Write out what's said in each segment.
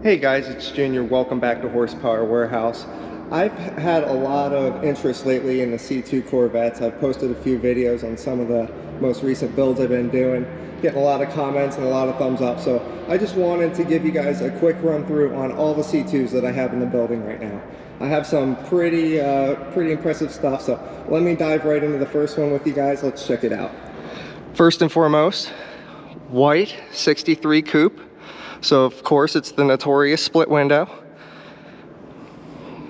Hey guys, it's Junior. Welcome back to Horsepower Warehouse. I've had a lot of interest lately in the C2 Corvettes. I've posted a few videos on some of the most recent builds I've been doing, getting a lot of comments and a lot of thumbs up. So I just wanted to give you guys a quick run through on all the C2s that I have in the building right now. I have some pretty impressive stuff, so let me dive right into the first one with you guys. Let's check it out. First and foremost, white 63 Coupe. So of course it's the notorious split window.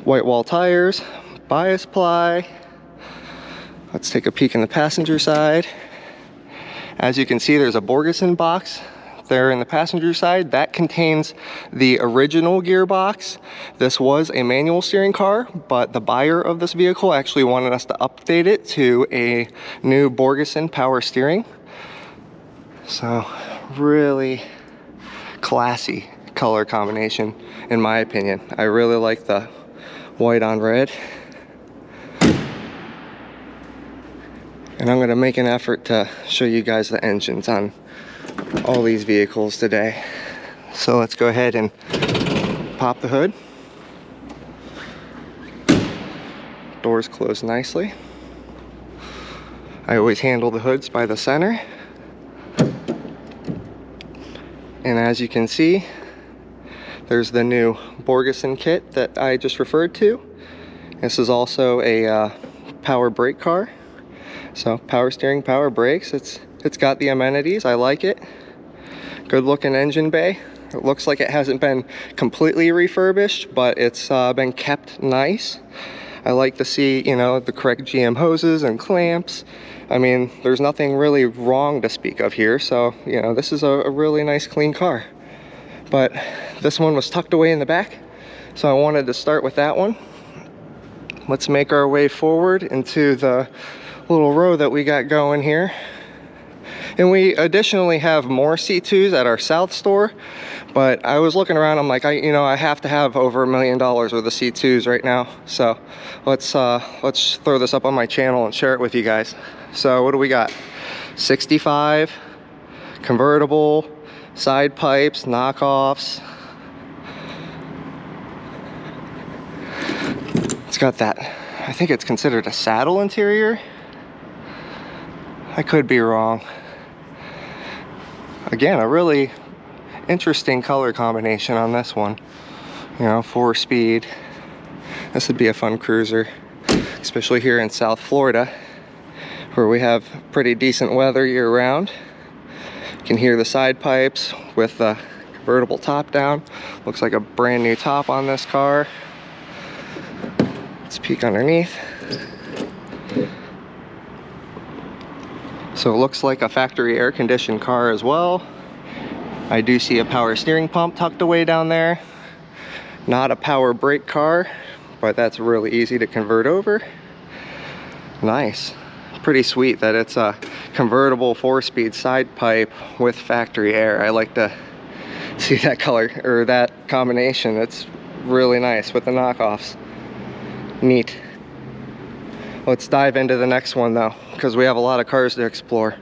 White wall tires, bias ply. Let's take a peek in the passenger side. As you can see, there's a Borgeson box there in the passenger side. That contains the original gearbox. This was a manual steering car, but the buyer of this vehicle actually wanted us to update it to a new Borgeson power steering. So really classy color combination in my opinion. I really like the white on red, and I'm going to make an effort to show you guys the engines on all these vehicles today. So let's go ahead and pop the hood. Doors close nicely. I always handle the hoods by the center. And as you can see, there's the new Borgeson kit that I just referred to. This is also a power brake car. So power steering, power brakes. It's got the amenities. I like it. Good looking engine bay. It looks like it hasn't been completely refurbished, but it's been kept nice. I like to see, you know, the correct GM hoses and clamps. I mean, there's nothing really wrong to speak of here, so, you know, this is a really nice, clean car. But this one was tucked away in the back, so I wanted to start with that one. Let's make our way forward into the little row that we got going here. And we additionally have more C2s at our South store, but I was looking around, I'm like, I have to have over $1 million worth of C2s right now. So let's throw this up on my channel and share it with you guys. So what do we got? 65, convertible, side pipes, knockoffs. It's got that, I think it's considered a saddle interior. I could be wrong. Again, a really interesting color combination on this one. You know, 4-speed. This would be a fun cruiser, especially here in South Florida, where we have pretty decent weather year round. You can hear the side pipes with the convertible top down. Looks like a brand new top on this car. Let's peek underneath. So it looks like a factory air conditioned car as well. I do see a power steering pump tucked away down there. Not a power brake car, but that's really easy to convert over. Nice. Pretty sweet that it's a convertible 4-speed side pipe with factory air. I like to see that color, or that combination. It's really nice with the knockoffs. Neat. Let's dive into the next one though, because we have a lot of cars to explore.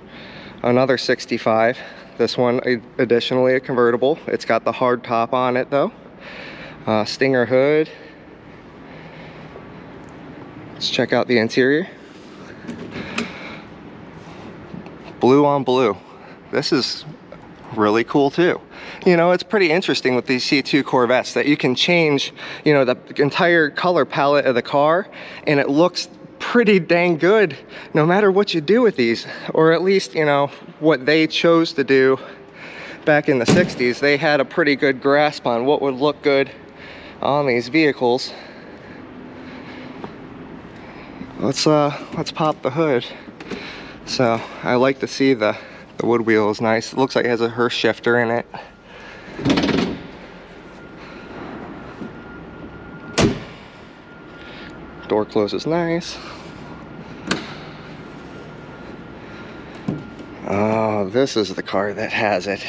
Another 65. This one additionally a convertible. It's got the hard top on it though. Stinger hood. Let's check out the interior. Blue on blue. This is really cool too. You know, it's pretty interesting with these C2 Corvettes that you can change, you know, the entire color palette of the car, and it looks pretty dang good no matter what you do with these, or at least, you know, what they chose to do back in the 60s. They had a pretty good grasp on what would look good on these vehicles. Let's pop the hood. So I like to see the wood wheel is nice. It looks like it has a Hurst shifter in it. Door closes nice. Oh, this is the car that has it.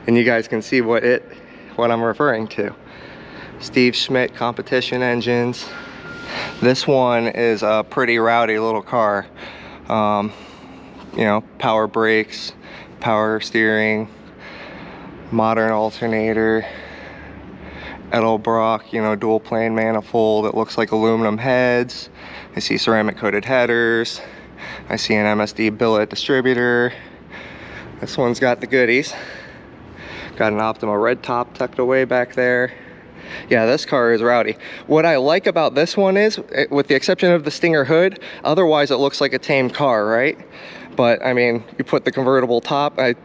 And you guys can see what I'm referring to. Steve Schmidt competition engines. This one is a pretty rowdy little car. You know, power brakes, power steering, Modern alternator. Edelbrock, you know, dual plane manifold. It looks like aluminum heads. I see ceramic coated headers. I see an MSD billet distributor. This one's got the goodies. Got an Optima red top tucked away back there. Yeah, this car is rowdy. What I like about this one is, with the exception of the Stinger hood, otherwise it looks like a tame car, right? But I mean, you put the convertible top. I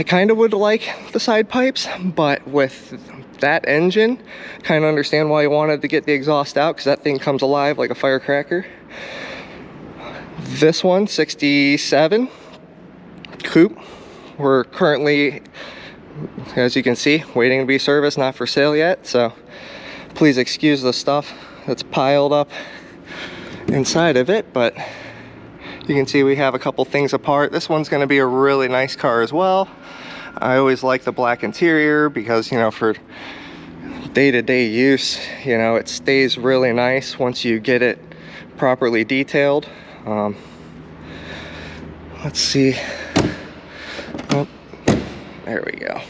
kind of would like the side pipes, but with that engine, kind of understand why you wanted to get the exhaust out, because that thing comes alive like a firecracker. This one, 67 Coupe. We're currently, as you can see, waiting to be serviced, not for sale yet. So please excuse the stuff that's piled up inside of it, but you can see we have a couple things apart. This one's going to be a really nice car as well. I always like the black interior because, you know, for day-to-day use, you know, it stays really nice once you get it properly detailed. Let's see. Oh, there we go.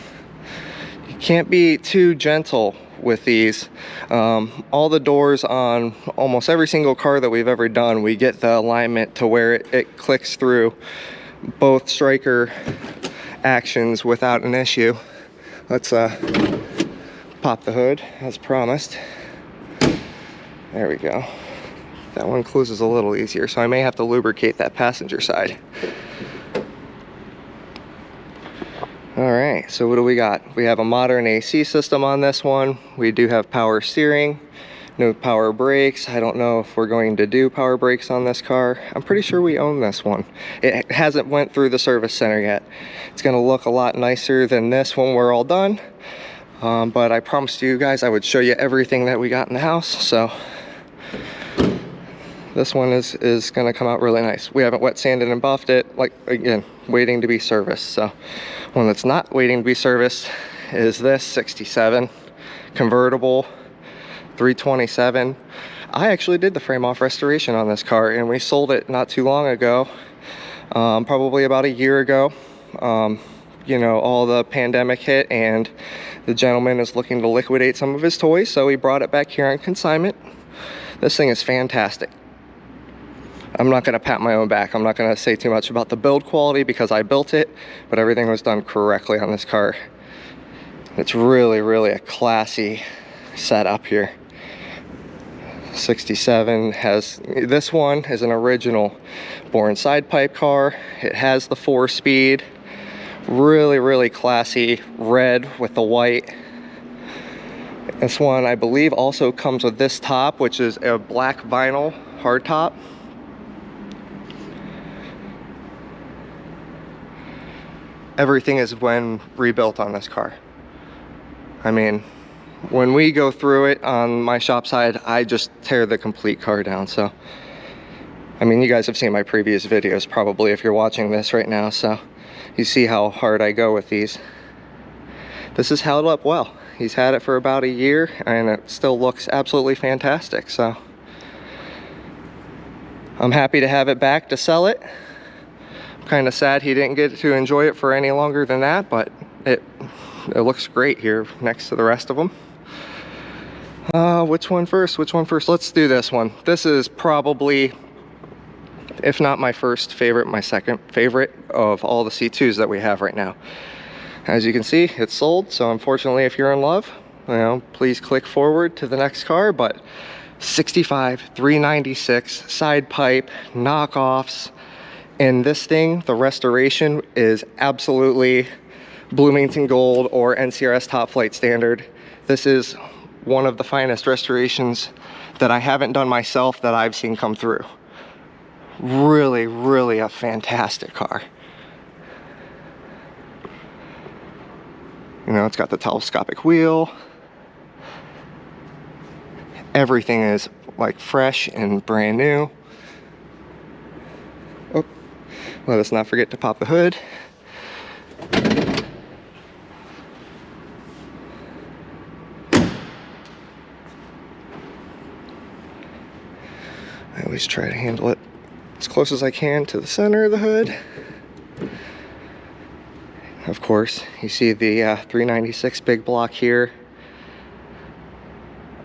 You can't be too gentle with these. All the doors on almost every single car that we've ever done, we get the alignment to where it clicks through both striker actions without an issue. Let's pop the hood as promised. There we go. That one closes a little easier, so I may have to lubricate that passenger side. All right, so what do we got? We have a modern AC system on this one. We do have power steering, no power brakes. I don't know if we're going to do power brakes on this car. I'm pretty sure we own this one. It hasn't went through the service center yet. It's gonna look a lot nicer than this when we're all done. But I promised you guys I would show you everything that we got in the house, so this one is gonna come out really nice. We haven't wet sanded and buffed it, like, again, waiting to be serviced. So one that's not waiting to be serviced is this 67 convertible 327. I actually did the frame off restoration on this car, and we sold it not too long ago, probably about a year ago. You know, all the pandemic hit and the gentleman is looking to liquidate some of his toys, so he brought it back here on consignment. This thing is fantastic. I'm not going to pat my own back. I'm not going to say too much about the build quality because I built it, but everything was done correctly on this car. It's really, really a classy setup here. 67 has, this one is an original Bourne side pipe car. It has the 4-speed, really, really classy red with the white. This one, I believe, also comes with this top, which is a black vinyl hard top. Everything is when rebuilt on this car. I mean, when we go through it on my shop side, I just tear the complete car down. So, I mean, you guys have seen my previous videos probably if you're watching this right now, so you see how hard I go with these. This has held up well. He's had it for about a year and it still looks absolutely fantastic. So I'm happy to have it back to sell it. I'm kind of sad he didn't get to enjoy it for any longer than that, but it looks great here next to the rest of them. Which one first? Which one first? Let's do this one. This is probably, if not my first favorite, my second favorite of all the C2s that we have right now. As you can see, it's sold, so unfortunately, if you're in love, you know, please click forward to the next car. But 65 396 side pipe knockoffs, and this thing, the restoration is absolutely Bloomington Gold or NCRS Top Flight standard. This is one of the finest restorations that I haven't done myself that I've seen come through. Really, really a fantastic car. You know, it's got the telescopic wheel. Everything is like fresh and brand new. Oh, let us not forget to pop the hood. I always try to handle it as close as I can to the center of the hood. Of course, you see the 396 big block here.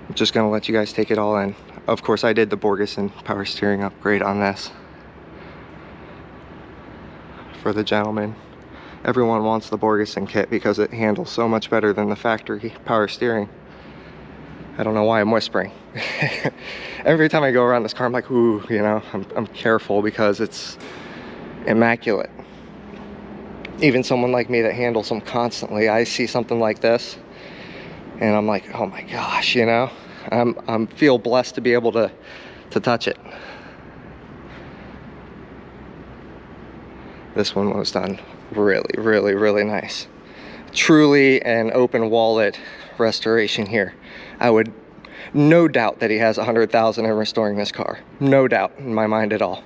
I'm just gonna let you guys take it all in. Of course, I did the Borgeson power steering upgrade on this for the gentleman. Everyone wants the Borgeson kit because it handles so much better than the factory power steering. I don't know why I'm whispering. Every time I go around this car, I'm like, ooh, you know, I'm careful because it's immaculate. Even someone like me that handles them constantly, I see something like this and I'm like, oh my gosh, you know, I'm feel blessed to be able to touch it. This one was done really nice. Truly an open wallet restoration here. I would no doubt that he has 100,000 in restoring this car. No doubt in my mind at all.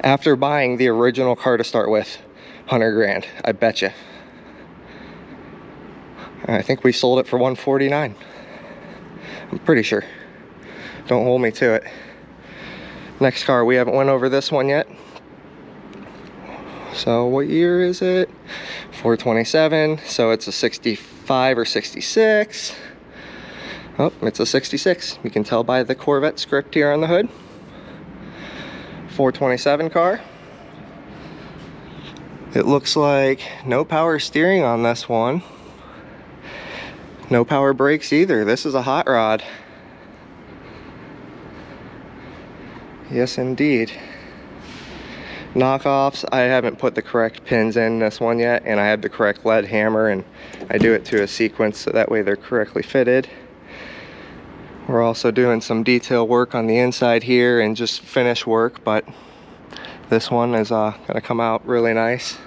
After buying the original car to start with, 100 grand, I bet you. I think we sold it for 149. I'm pretty sure. Don't hold me to it. Next car, we haven't went over this one yet. So what year is it? 427, so it's a 65 or 66. Oh, it's a 66. You can tell by the Corvette script here on the hood. 427 car. It looks like no power steering on this one. No power brakes either. This is a hot rod. Yes, indeed. Knockoffs, I haven't put the correct pins in this one yet, and I have the correct lead hammer, and I do it to a sequence so that way they're correctly fitted. We're also doing some detail work on the inside here and just finish work, but this one is gonna come out really nice.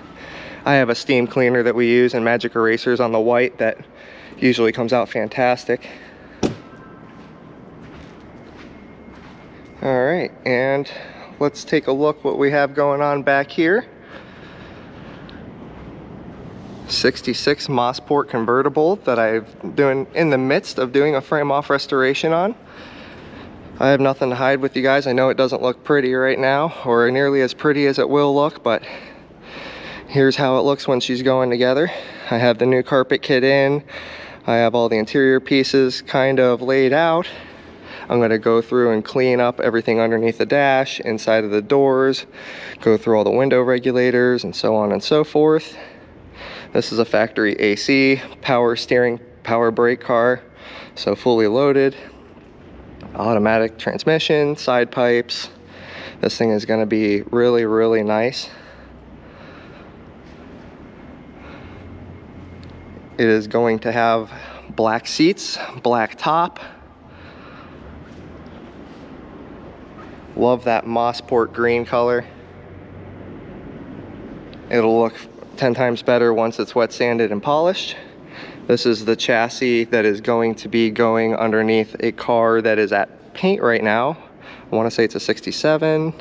I have a steam cleaner that we use and magic erasers on the white that usually comes out fantastic. All right, and let's take a look what we have going on back here. 66 Mosport Convertible that I'm in the midst of doing a frame off restoration on. I have nothing to hide with you guys. I know it doesn't look pretty right now, or nearly as pretty as it will look, but here's how it looks when she's going together. I have the new carpet kit in. I have all the interior pieces kind of laid out. I'm going to go through and clean up everything underneath the dash, inside of the doors, go through all the window regulators and so on and so forth. This is a factory AC, power steering, power brake car, so fully loaded. Automatic transmission, side pipes. This thing is going to be really nice. It is going to have black seats, black top. Love that Mosport green color. It'll look 10 times better once it's wet sanded and polished. This is the chassis that is going to be going underneath a car that is at paint right now. I want to say it's a 67.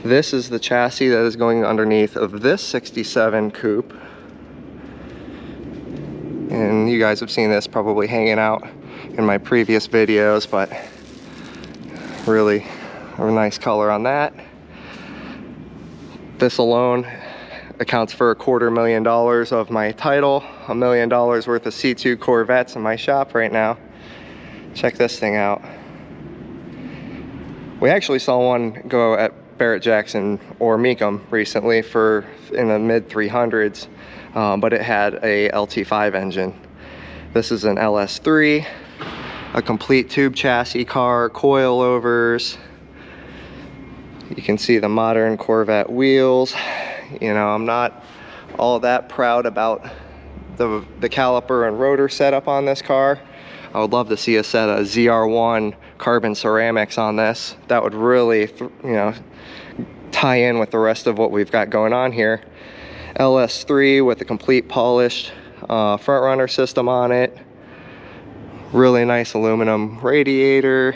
This is the chassis that is going underneath of this 67 Coupe. And you guys have seen this probably hanging out in my previous videos, but really a nice color on that. This alone accounts for $250,000 of my title, $1 million worth of C2 Corvettes in my shop right now. Check this thing out. We actually saw one go at Barrett-Jackson or Mecum recently for in the mid 300s, but it had a LT5 engine. This is an LS3, a complete tube chassis car, coilovers. You can see the modern Corvette wheels. You know, I'm not all that proud about the caliper and rotor setup on this car. I would love to see a set of ZR1 carbon ceramics on this. That would really, you know, tie in with the rest of what we've got going on here. LS3 with a complete polished front runner system on it. Really nice aluminum radiator,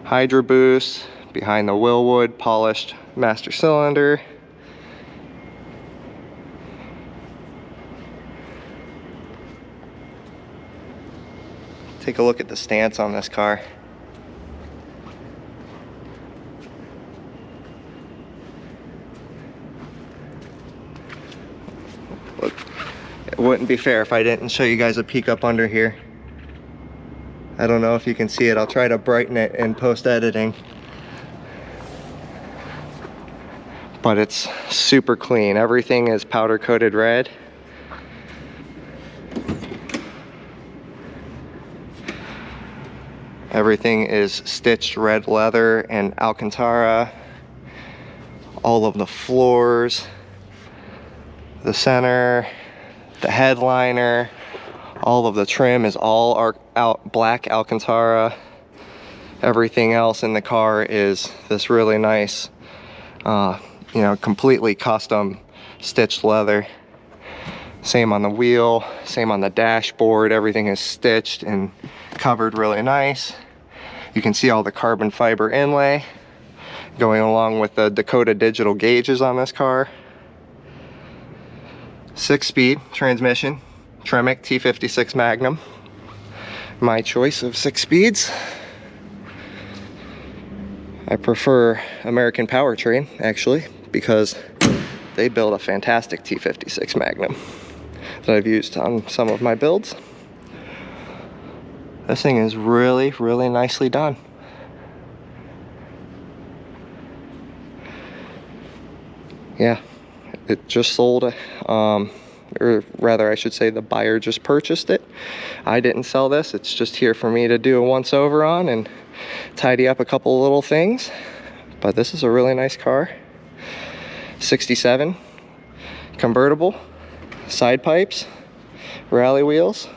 Hydro Boost, behind the Willwood polished master cylinder. Take a look at the stance on this car. Look, wouldn't be fair if I didn't show you guys a peek up under here. I don't know if you can see it. I'll try to brighten it in post-editing. But it's super clean. Everything is powder coated red. Everything is stitched red leather and Alcantara. All of the floors, the center, the headliner, all of the trim is all black Alcantara. Everything else in the car is this really nice, you know, completely custom stitched leather. Same on the wheel, same on the dashboard. Everything is stitched and covered really nice. You can see all the carbon fiber inlay going along with the Dakota digital gauges on this car. 6-speed transmission, Tremec T56 Magnum. My choice of 6 speeds. I prefer American Powertrain, actually, because they build a fantastic T56 Magnum that I've used on some of my builds. This thing is really, really nicely done. Yeah, it just sold, or rather I should say the buyer just purchased it. I didn't sell this. It's just here for me to do a once over on and tidy up a couple little things. But this is a really nice car. 67 convertible, side pipes, rally wheels.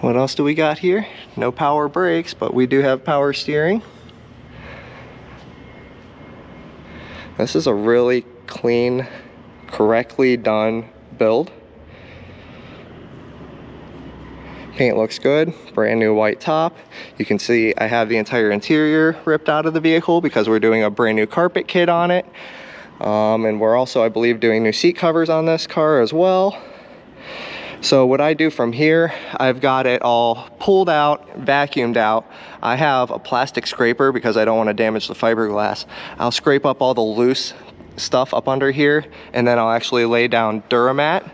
What else do we got here? No power brakes, but we do have power steering. This is a really clean, correctly done build. Paint looks good, brand new white top. You can see I have the entire interior ripped out of the vehicle because we're doing a brand new carpet kit on it. And we're also, I believe, doing new seat covers on this car as well. So what I do from here, I've got it all pulled out, vacuumed out. I have a plastic scraper because I don't want to damage the fiberglass. I'll scrape up all the loose stuff up under here, and then I'll actually lay down Duramat,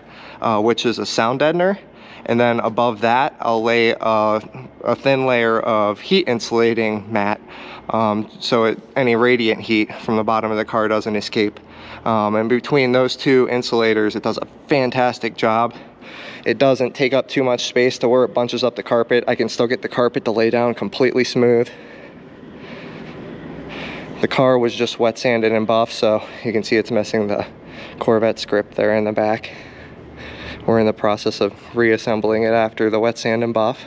which is a sound deadener. And then above that, I'll lay a thin layer of heat insulating mat, so any radiant heat from the bottom of the car doesn't escape. And between those two insulators, it does a fantastic job. It doesn't take up too much space to where it bunches up the carpet. I can still get the carpet to lay down completely smooth. The car was just wet sanded and buffed, so you can see it's missing the Corvette script there in the back. We're in the process of reassembling it after the wet sand and buff.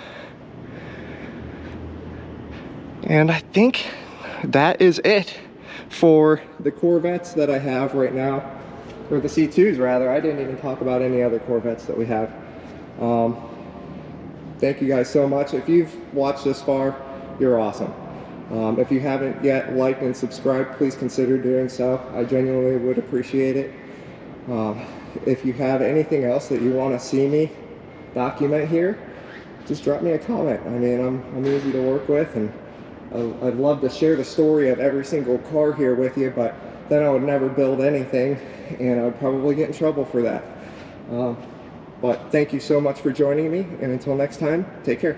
And I think that is it for the Corvettes that I have right now. Or the C2s rather. I didn't even talk about any other Corvettes that we have. Thank you guys so much. If you've watched this far, you're awesome. If you haven't yet liked and subscribed, please consider doing so. I genuinely would appreciate it. If you have anything else that you want to see me document here, just drop me a comment. I mean, I'm easy to work with, and I'd love to share the story of every single car here with you, but then I would never build anything, and I would probably get in trouble for that. But thank you so much for joining me, and until next time, take care.